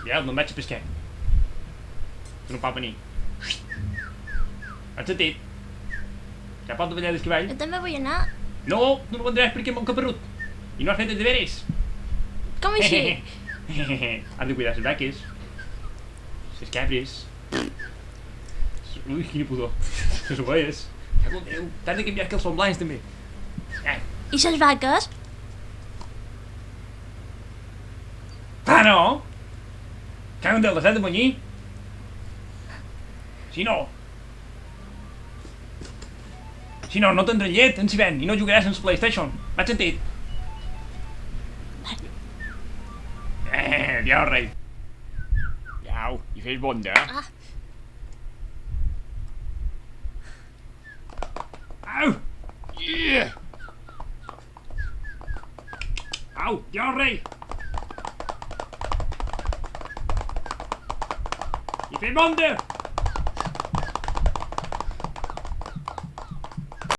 Ja, me'n vaig a pescar. Que no pot venir. Has sentit? Ja pot davallar del cavall? Jo també vull anar. No, no el vendràs perquè m'ho caparrut. I no has fet els deberes. Com així? Has de cuidar les vaques. Les cabres. Ui, quina pudor. Les ovelles. Cago en Déu, t'has de canviar que els són blancs també. I les vaques? Ah, no? Cago en Déu, les has de munyir? Si no... Si no, no tindràs llet en si ven i no jugaràs en la PlayStation. M'has sentit? Diau, rei. Diau, i fes bonda. Ah. Au! Yeah! Au, diau, rei. I fes bonda.